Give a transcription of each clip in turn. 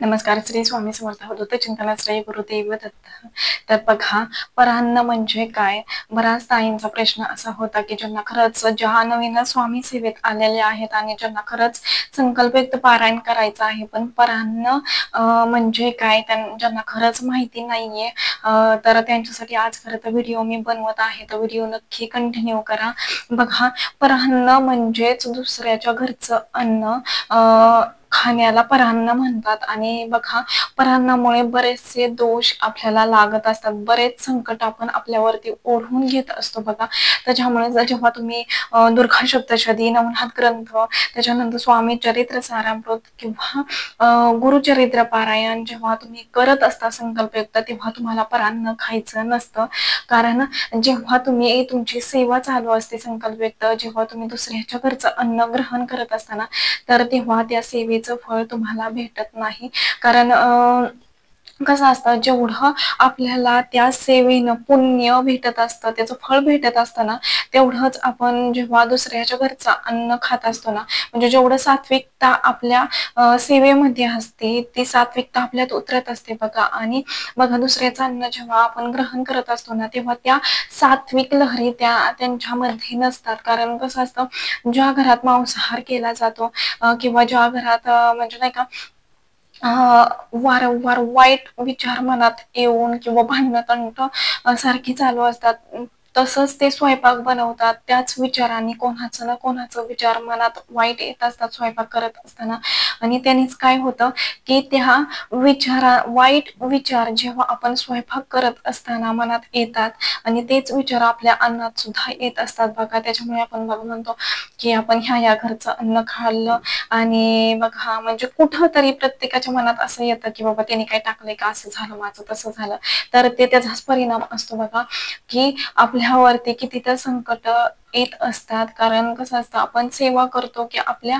नमस्कार. श्री स्वामी समर्थ अवधूत चिंतन श्री गुरुदेव दत्त. तर बघा, परान्न म्हणजे काय? बऱ्याच ताईंचा प्रश्न असा होता की ज्यांना खरंच ज्या नवीन स्वामी सेवेत आलेले आहेत आणि ज्यांना खरंच संकल्पयुक्त पारायण करायचं आहे, पण परान्न म्हणजे काय ज्यांना खरंच माहिती नाहीये, तर त्यांच्यासाठी आज खरं तर व्हिडिओ मी बनवत आहे. तर व्हिडिओ नक्की कंटिन्यू करा. बघा, परान्न म्हणजेच दुसऱ्याच्या घरचं अन्न खाण्याला परान्न म्हणतात. आणि बघा, परान्नामुळे बरेचसे दोष आपल्याला लागत असतात, बरेच संकट आपण आपल्यावरती ओढवून घेत असतो बघा. त्याच्यामुळे जेव्हा तुम्ही दुर्गा सप्तशती, नवनाथ ग्रंथ, त्याच्यानंतर स्वामी चरित्र सारामृत किंवा गुरुचरित्र पारायण जेव्हा तुम्ही करत असता संकल्पयुक्त, तेव्हा तुम्हाला परान्न खायचं नसतं. कारण जेव्हा तुम्ही तुमची सेवा चालू असते संकल्पयुक्त, जेव्हा तुम्ही दुसऱ्याच्या घरचं अन्न ग्रहण करत असताना, तर तेव्हा त्या सेवेचं फळ तुम्हाला भेटत नाही. कारण कसं असतं, जेवढं आपल्याला त्या सेवेनं पुण्य भेटत असतं, त्याचं फळ भेटत असतं ना, तेवढंच आपण जेव्हा दुसऱ्याच्या घरचं अन्न खात असतो ना, म्हणजे जेवढं सात्विकता आपल्या सेवेमध्ये असते, ती सात्विकता आपल्यात उतरत असते बघा. आणि बघा, दुसऱ्याचं अन्न जेव्हा आपण ग्रहण करत असतो ना, तेव्हा त्या सात्विक लहरी त्यांच्यामध्ये नसतात. कारण कसं असतं, ज्या घरात मांसाहार केला जातो किंवा ज्या घरात म्हणजे नाही का वारंवार वाईट विचार मनात येऊन किंवा भांडणं तंट सारखी चालू असतात, तसंच ते स्वयंपाक बनवतात. त्याच विचारांनी कोणाचं ना कोणाचं विचार मनात वाईट येत असतात स्वयंपाक करत असताना. आणि त्यानेच काय होतं की त्या वाईट विचार जेव्हा आपण स्वयंपाक करत असताना मनात येतात, आणि तेच विचार आपल्या अन्नात सुद्धा येत असतात बघा. त्याच्यामुळे आपण म्हणतो की आपण ह्या घरचं अन्न खाल्लं, आणि बघा म्हणजे कुठं तरी प्रत्येकाच्या मनात असं येतं की बाबा त्याने काय टाकलंय का, असं झालं माझं, तसं झालं. तर ते त्याचाच परिणाम असतो बघा, की आपल्यावरती किती तर संकट येत असतात. कारण कसं असतं, आपण सेवा करतो की आपल्या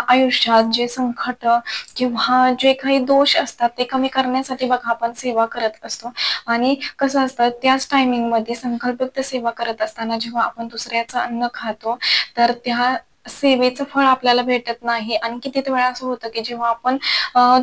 आयुष्यात जे संकट किंवा जे काही दोष असतात ते कमी करण्यासाठी बघा आपण सेवा करत असतो. आणि कसं असतं, त्याच टायमिंग मध्ये संकल्पयुक्त सेवा करत असताना जेव्हा आपण दुसऱ्याचं अन्न खातो, तर त्या सेवेचं फळ आपल्याला भेटत नाही. आणि किती वेळा असं होतं की जेव्हा आपण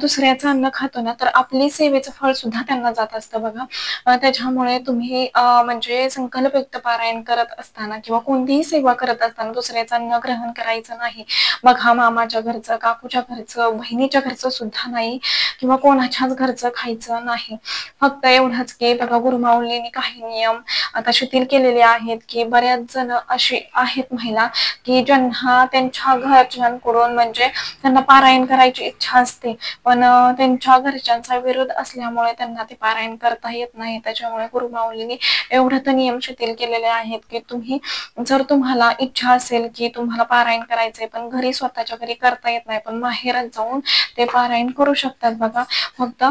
दुसऱ्याचं अन्न खातो ना, तर आपली सेवेचं फळ सुद्धा त्यांना जात असतं बघा. त्याच्यामुळे तुम्ही म्हणजे संकल्पयुक्त पारायण करत असताना किंवा कोणतीही सेवा करत असताना दुसऱ्याचं अन्न ग्रहण करायचं नाही. बघा, मामाच्या घरचं, काकूच्या घरचं, बहिणीच्या घरचं सुद्धा नाही, किंवा कोणाच्याच घरचं खायचं नाही. फक्त एवढंच की बघा, गुरुमाऊलींनी काही नियम आता शिथिल केलेले आहेत, की बऱ्याच जण अशी आहेत महिला की ज्यांना त्यांच्या घरच्यांकडून म्हणजे त्यांना पारायण करायची इच्छा असते, पण त्यांच्या घरच्यांचा विरोध असल्यामुळे त्यांना ते पारायण करता येत नाही. त्याच्यामुळे गुरुमाऊलींनी एवढं तर नियम शिथिल केलेले आहेत की तुम्ही जर तुम्हाला इच्छा असेल की तुम्हाला पारायण करायचंय, पण घरी स्वतःच्या घरी करता येत नाही, पण माहेरात जाऊन ते पारायण करू शकतात बघा. फक्त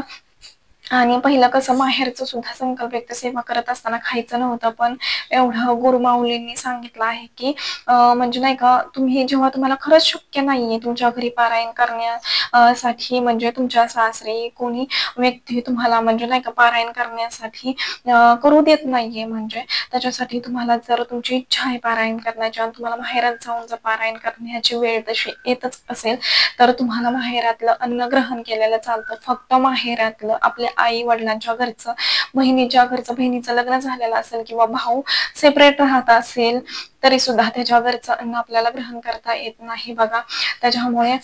आणि पहिलं कसं माहेरचं सुद्धा संकल्पयुक्त सेवा करत असताना खायचं नव्हतं, पण एवढं गुरुमाऊलींनी सांगितलं आहे की म्हणजे नाही का, तुम्ही जेव्हा तुम्हाला खरंच शक्य नाहीये तुमच्या घरी पारायण करण्यासाठी, म्हणजे तुमच्या सासरी कोणी व्यक्ती तुम्हाला म्हणजे नाही का पारायण करण्यासाठी करू देत नाहीये, म्हणजे त्याच्यासाठी तुम्हाला जर तुमची इच्छा आहे पारायण करण्याची आणि तुम्हाला माहेरात जाऊन जर पारायण करण्याची वेळ तशी येतच असेल, तर तुम्हाला माहेरातलं अन्न ग्रहण केलेलं चालतं. फक्त माहेरातलं आपल्या आई वडिलांच्या घरचं, बहिणीच्या घरचं, बहिणीचं लग्न झालेलं असेल किंवा भाऊ सेपरेट राहत असेल, तरी सुद्धा त्याच्या घरचं अन्न आपल्याला ग्रहण करता येत नाही बघा. त्याच्यामुळे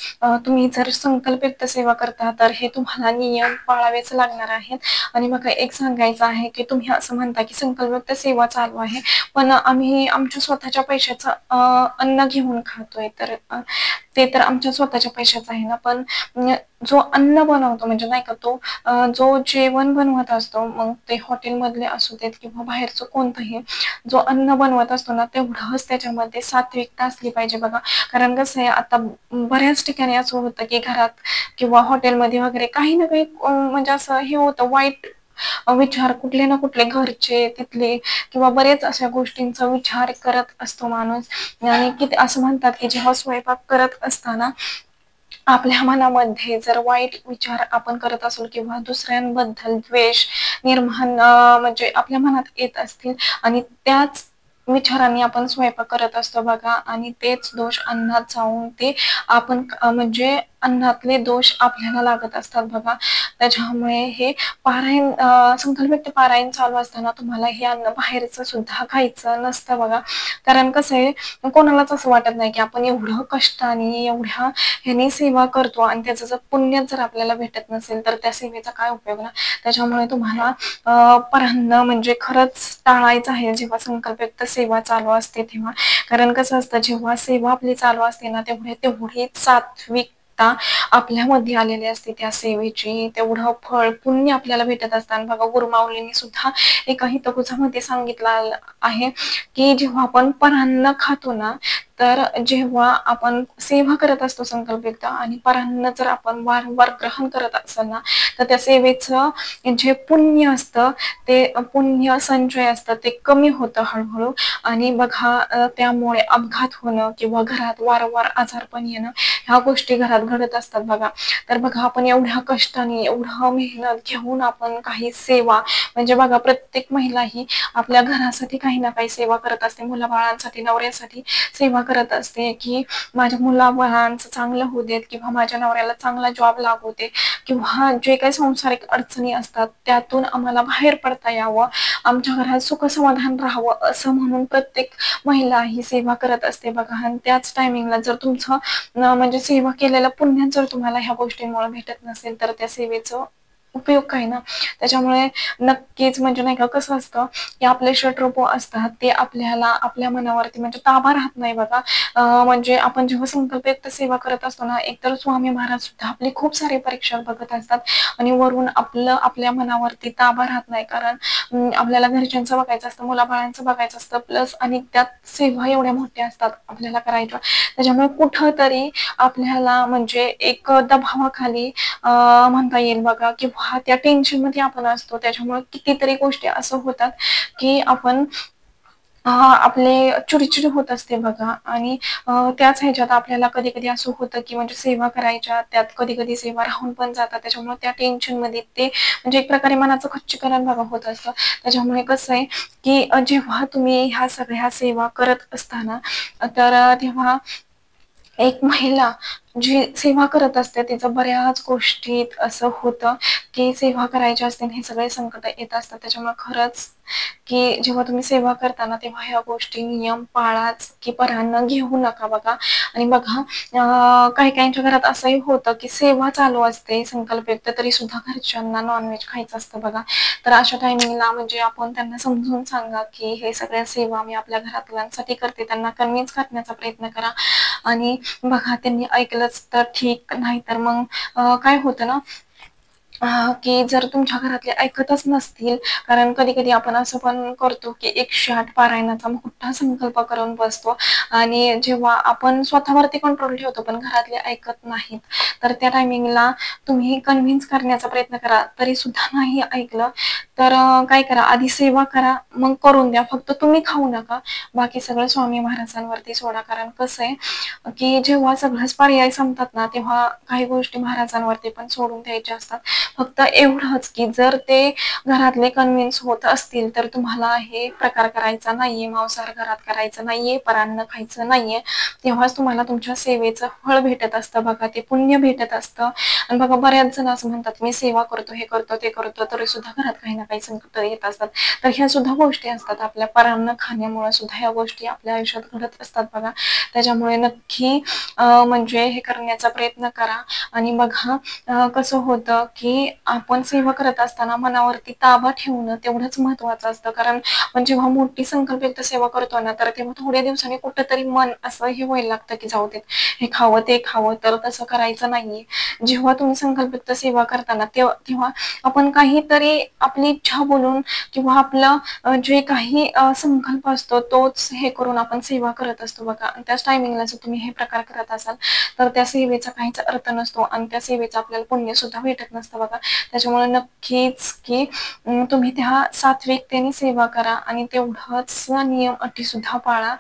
तुम्ही जर संकल्पयुक्त सेवा करता, तर हे तुम्हाला नियम पाळावेच लागणार आहेत. आणि बघा, एक सांगायचं आहे की तुम्ही असं म्हणता की संकल्पयुक्त सेवा चालू आहे, पण आम्ही आमच्या स्वतःच्या पैशाचं अन्न घेऊन खातोय, तर ते तर आमच्या स्वतःच्या पैशाचं आहे ना, पण जो अन्न बनवतो म्हणजे नाही का, तो जो जेवण बनवत असतो, मग ते हॉटेलमधले असू देत किंवा बाहेरचं कोणतंही, जो अन्न बनवत असतो ना, तेवढंच त्याच्यामध्ये सात्विकता असली पाहिजे बघा. कारण कसं आहे, आता बऱ्याच ठिकाणी असं होतं की घरात किंवा हॉटेलमध्ये वगैरे काही ना काही म्हणजे असं हे होतं, वाईट विचार कुठले ना कुठले घरचे तिथले किंवा बरेच अशा गोष्टींचा विचार करत असतो माणूस. आणि किती असं म्हणतात की जेव्हा स्वयंपाक करत असताना आपल्या मनामध्ये जर वाईट विचार आपण करत असू किंवा दुसऱ्यांबद्दल द्वेष निर्माण म्हणजे आपल्या मनात येत असतील, आणि त्याच विचारांनी आपण स्वयंपाक करत असतो बघा, आणि तेच दोष अन्नात जाऊन ते आपण म्हणजे अन्नातले दोष आपल्याला लागत असतात बघा. त्याच्यामुळे हे पारायण संकल्पयुक्त पारायण चालू असताना तुम्हाला हे अन्न बाहेरचं सुद्धा खायचं नसतं बघा. कारण कसं आहे, कोणालाच असं वाटत नाही की आपण एवढं कष्टाने एवढ्या ह्यानी सेवा करतो आणि त्याचं जर पुण्य जर आपल्याला भेटत नसेल तर त्या सेवेचा काय उपयोग ना. त्याच्यामुळे तुम्हाला परान्न म्हणजे खरंच टाळायचं आहे जेव्हा संकल्पयुक्त सेवा चालू असते तेव्हा. कारण कसं असतं, जेव्हा सेवा आपली चालू असते ना तेवढीच सात्विकता आपल्यामध्ये आलेली असते त्या सेवेची, तेवढं फळ पुण्य आपल्याला भेटत असताना बघा. गुरुमाऊलींनी सुद्धा एका हितगुजामध्ये सांगितलं आहे की जेव्हा आपण परान्न खातो ना, तर जेव्हा आपण सेवा करत असतो संकल्पयुक्त आणि परान्न जर आपण वारंवार ग्रहण करत असेल ना, तर त्या सेवेचं जे पुण्य असतं ते पुण्य संचय असतं ते कमी होतं हळूहळू. आणि बघा त्यामुळे अपघात होणं किंवा घरात वारंवार आजारपण येणं ह्या गोष्टी घरात घडत असतात बघा. तर बघा आपण एवढ्या कष्टाने एवढं मेहनत घेऊन आपण काही सेवा म्हणजे बघा, प्रत्येक महिला ही आपल्या घरासाठी काही ना काही सेवा करत असते. मुलाबाळांसाठी, नवऱ्यासाठी सेवा करत असते की माझ्या मुलाबाळांचं चांगलं होऊ देत किंवा माझ्या नवऱ्याला चांगला जॉब लागू दे किंवा जे काही सांसारिक अडचणी असतात त्यातून आम्हाला बाहेर पडता यावं, आमच्या घरात सुख समाधान राहावं, असं म्हणून प्रत्येक महिला ही सेवा करत असते बघा. आणि त्याच टायमिंगला जर तुमचं म्हणजे सेवा केलेलं पुण्य जर तुम्हाला ह्या गोष्टींमुळे भेटत नसेल तर त्या सेवेचं उपयोग काय ना. त्याच्यामुळे नक्कीच म्हणजे नाही का, कसं असतं की आपले षटरूप असतात ते आपल्याला आपल्या मनावरती म्हणजे ताबा राहत नाही बघा. म्हणजे आपण जेव्हा संकल्पयुक्त सेवा करत असतो ना, एकतर स्वामी महाराज सुद्धा आपली खूप सारी परीक्षा बघत असतात आणि वरून आपल्या मनावरती ताबा राहत नाही. कारण आपल्याला घरच्यांचं बघायचं असतं, मुलाबाळांचं बघायचं असतं, प्लस आणि त्यात सेवा एवढ्या मोठ्या असतात आपल्याला करायच्या. त्याच्यामुळे कुठंतरी आपल्याला म्हणजे एक दबावाखाली म्हणता येईल बघा किंवा त्या टेन्शन मध्ये आपण असतो. त्याच्यामुळे कितीतरी गोष्टी असं होतात की आपण आपले चिडचिड होत असते बघा. आणि त्याच ह्याच्यात आपल्याला कधी कधी असं होतं की म्हणजे सेवा करायच्या त्यात कधी कधी सेवा राहून पण जातात. त्याच्यामुळे त्या टेन्शन मध्ये ते म्हणजे एक प्रकारे मनाचं खच्चीकरण बघा होत असतं. त्याच्यामुळे कसं आहे की जेव्हा तुम्ही ह्या सगळ्या सेवा करत असताना तर तेव्हा एक महिला जी सेवा करत असते तिचं बऱ्याच गोष्टीत असं होतं की सेवा करायची असते हे सगळे संकट येत असतात. त्याच्यामुळे खरंच की जेव्हा तुम्ही सेवा करताना तेव्हा ह्या गोष्टी नियम पाळाच की परान्न घेऊ नका बघा. आणि बघा काही काहींच्या घरात असंही होतं की सेवा चालू असते संकल्पयुक्त तरी सुद्धा घरच्यांना नॉनव्हेज खायचं असतं बघा. तर अशा टायमिंगला म्हणजे आपण त्यांना समजून सांगा की हे सगळ्या सेवा मी आपल्या घरातल्यांसाठी करते, त्यांना कन्व्हिन्स करण्याचा प्रयत्न करा. आणि बघा त्यांनी ऐकलंच तर ठीक, नाही तर मग काय होतं ना की जर तुमच्या घरातले ऐकतच नसतील, कारण कधी कधी आपण असं पण करतो की 108 पारायणाचा मोठा संकल्प करून बसतो आणि जेव्हा आपण स्वतःवरती कंट्रोल ठेवतो पण घरातले ऐकत नाहीत, तर त्या टायमिंगला तुम्ही कन्व्हिन्स करण्याचा प्रयत्न करा तरी सुद्धा नाही ऐकलं तर काय करा, आधी सेवा करा मग करून द्या, फक्त तुम्ही खाऊ नका, बाकी सगळं स्वामी महाराजांवरती सोडा. कारण कसं आहे की जेव्हा सगळंच पर्याय संपतात ना तेव्हा काही गोष्टी महाराजांवरती पण सोडून द्यायच्या असतात. फक्त एवढंच की जर ते घरातले कन्व्हिन्स होत असतील तर तुम्हाला हे प्रकार करायचा नाहीये, मांसाहार घरात करायचं नाहीये, परान्न खायचं नाहीये, तेव्हाच तुम्हाला तुमच्या सेवेचं फळ भेटत असतं बघा, ते पुण्य भेटत असतं. आणि बघा बऱ्याच जण असं म्हणतात मी सेवा करतो, हे करतो, ते करतो, तरी सुद्धा घरात काही ना काही संकट येत असतात. तर ह्या सुद्धा गोष्टी असतात, आपल्या परान्न खाण्यामुळे सुद्धा ह्या गोष्टी आपल्या आयुष्यात घडत असतात बघा. त्याच्यामुळे नक्की म्हणजे हे करण्याचा प्रयत्न करा. आणि बघा कसं होतं की आपण सेवा करत असताना मनावरती ताबा ठेवणं तेवढंच महत्वाचं असतं. कारण आपण जेव्हा मोठी संकल्पयुक्त सेवा करतो ना तर तेव्हा थोड्या दिवसांनी कुठंतरी मन असं हे व्हायला लागतं की जाऊ देत, हे खावं ते खावं, तर तसं करायचं नाहीये. जेव्हा तुम्ही संकल्पयुक्त सेवा करताना तेव्हा आपण काहीतरी आपली इच्छा बोलून किंवा आपलं जे काही संकल्प असतो तोच हे करून आपण सेवा करत असतो बघा. त्याच टायमिंगला जर तुम्ही हे प्रकार करत असाल तर त्या सेवेचा काहीच अर्थ नसतो आणि त्या सेवेचा आपल्याला पुण्य सुद्धा भेटत नसतं बघा. त्याच्यामुळे नक्कीच की तुम्ही त्या सात्विकतेने सेवा करा आणि तेवढंच नियम अटी सुद्धा पाळा.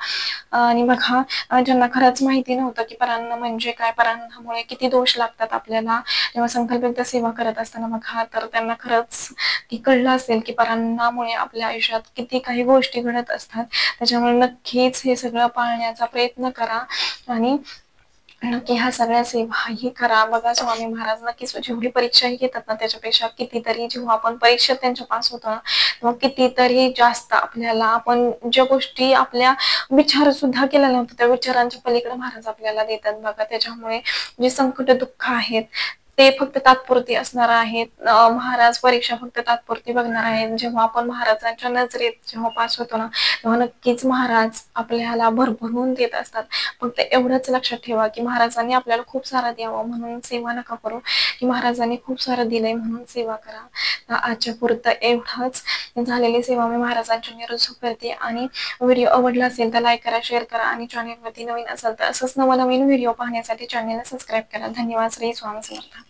आणि बघा ज्यांना खरंच माहिती नव्हतं की परान्न म्हणजे काय, परान्नामुळे किती दोष लागतात आपल्याला जेव्हा संकल्पयुक्त सेवा करत असताना बघा, तर त्यांना खरंच की कळलं असेल की परान्नामुळे आपल्या आयुष्यात किती काही गोष्टी घडत असतात. त्याच्यामुळे नक्कीच हे सगळं पाळण्याचा प्रयत्न करा. आणि नक्की ह्या सगळ्या सेवाही करा. बघा स्वामी महाराज नक्कीच जेवढी परीक्षाही घेतात ना, त्याच्यापेक्षा कितीतरी जेव्हा आपण परीक्षेत त्यांच्या पास होतो ना, तेव्हा कितीतरी जास्त आपल्याला आपण ज्या गोष्टी आपल्या विचार सुद्धा केल्या नव्हत्या, त्या विचारांच्या पलीकडे महाराज आपल्याला देतात बघा. त्याच्यामुळे जे संकट, दुःख आहेत, ते फक्त तात्पुरती असणार आहेत. महाराज परीक्षा फक्त तात्पुरती बघणार आहेत. जेव्हा आपण महाराजांच्या नजरेत जेव्हा पास होतो ना, तेव्हा नक्कीच महाराज आपल्याला भरभरून देत असतात. फक्त एवढंच लक्षात ठेवा, की महाराजांनी आपल्याला खूप सारं द्यावं म्हणून सेवा नका करू, की महाराजांनी खूप सारं दिलंय म्हणून सेवा करा. तर आजच्या पुरतं एवढंच. झालेली सेवा मी महाराजांच्या निरोप करते. आणि व्हिडिओ आवडला असेल तर लाईक करा, शेअर करा आणि चॅनेलवरती नवीन असाल तर असंच नवनवीन व्हिडिओ पाहण्यासाठी चॅनेलला सबस्क्राईब करा. धन्यवाद. श्री स्वामी समर्थ.